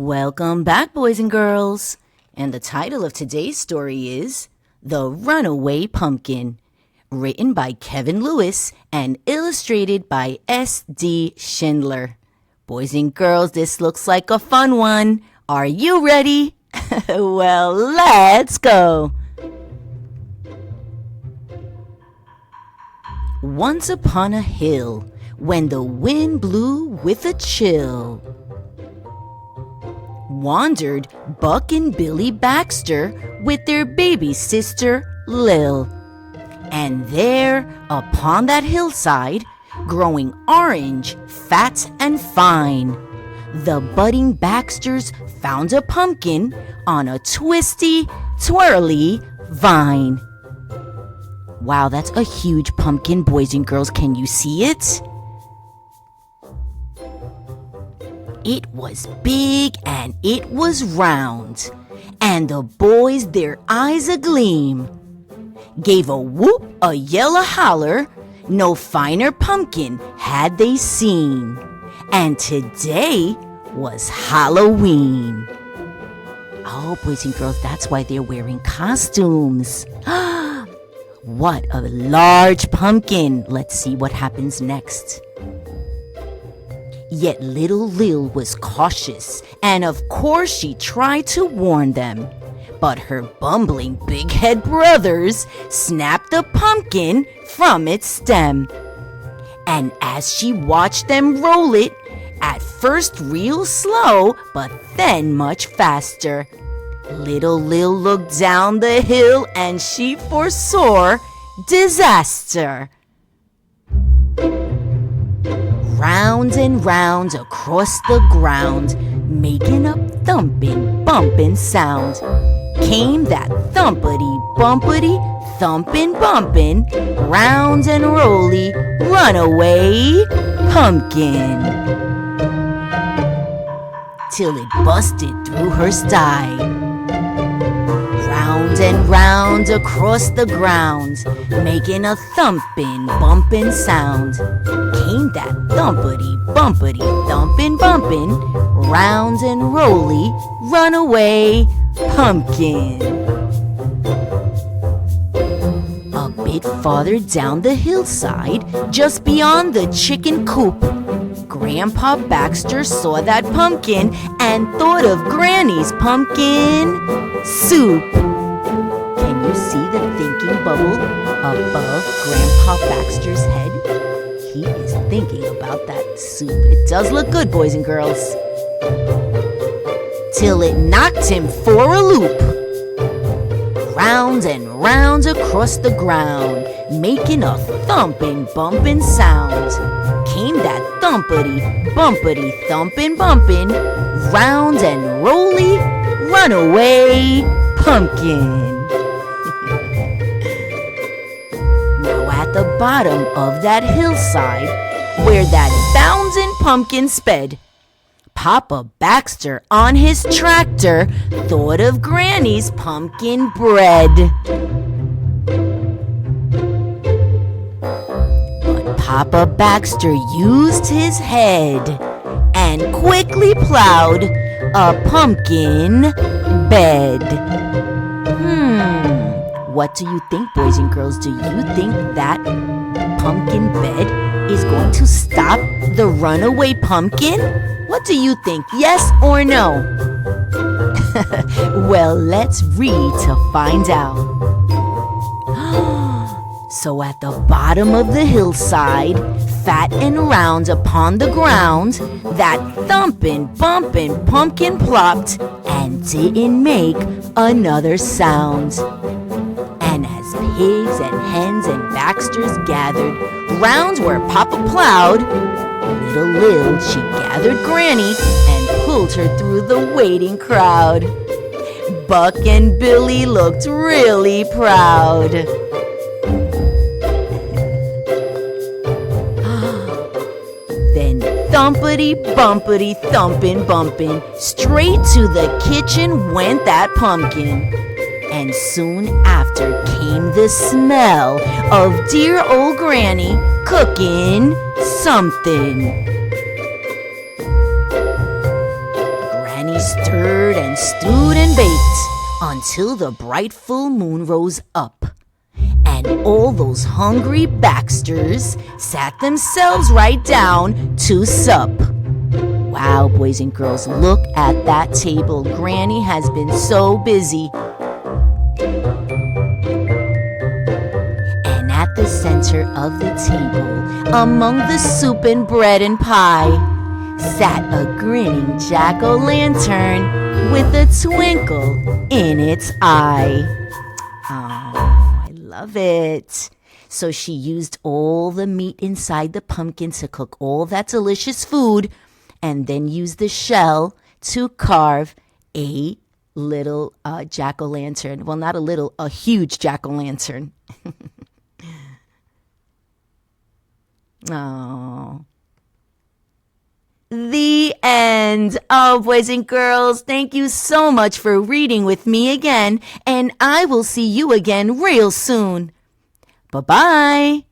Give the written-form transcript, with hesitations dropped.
Welcome back, boys and girls. And the title of today's story is The Runaway Pumpkin, written by Kevin Lewis and illustrated by S.D. Schindler. Boys and girls, this looks like a fun one. Are you ready? Well, let's go. Once upon a hill, when the wind blew with a chill, wandered Buck and Billy Baxter with their baby sister Lil. And there, upon that hillside, growing orange, fat and fine, the budding Baxters found a pumpkin on a twisty, twirly vine. Wow, that's a huge pumpkin, boys and girls. Can you see it? It was big and it was round, and the boys, their eyes agleam, gave a whoop, a yell, a holler. No finer pumpkin had they seen, and today was Halloween. Oh, boys and girls, that's why they're wearing costumes. What a large pumpkin. Let's see what happens next. Yet little Lil was cautious, and of course she tried to warn them. But her bumbling big-head brothers snapped the pumpkin from its stem. And as she watched them roll it, at first real slow, but then much faster, little Lil looked down the hill and she foresaw disaster. Round and round across the ground, making a thumping, bumping sound, came that thumpity, bumpity, thumping, bumping, round and rolly, runaway pumpkin, till it busted through her sty. Round and round across the ground, making a thumping, bumping sound, came that thumpity, bumpity, thumping, bumping, round and rolly, runaway pumpkin. A bit farther down the hillside, just beyond the chicken coop, Grandpa Baxter saw that pumpkin and thought of Granny's pumpkin soup. Can you see the thinking bubble above Grandpa Baxter's head? He is thinking about that soup. It does look good, boys and girls. Till it knocked him for a loop. Round and round across the ground, making a thumping, bumping sound, came that thumpity, bumpity, thumping, bumping, round and rolly, runaway pumpkin. Now at the bottom of that hillside, where that bouncing pumpkin sped, Papa Baxter on his tractor thought of Granny's pumpkin bread. But Papa Baxter used his head and quickly plowed a pumpkin bed. What do you think, boys and girls? Do you think that pumpkin bed is going to stop the runaway pumpkin? What do you think? Yes or no? Well, let's read to find out. So at the bottom of the hillside, fat and round upon the ground, that thumping, bumping pumpkin plopped and didn't make another sound. And as pigs and hens and Baxters gathered round where Papa plowed, little Lil, she gathered Granny and pulled her through the waiting crowd. Buck and Billy looked really proud. Then thumpity, bumpity, thumping, bumping, straight to the kitchen went that pumpkin. And soon after came the smell of dear old Granny cooking something. stirred and stewed and baked until the bright full moon rose up. And all those hungry Baxters sat themselves right down to sup. Wow, boys and girls, look at that table. Granny has been so busy. And at the center of the table, among the soup and bread and pie, sat a grinning jack-o'-lantern with a twinkle in its eye. Oh, I love it. So she used all the meat inside the pumpkin to cook all that delicious food, and then used the shell to carve a little jack-o'-lantern. Well, not a little, a huge jack-o'-lantern. Oh. The end. Oh, boys and girls, thank you so much for reading with me again, and I will see you again real soon. Bye-bye.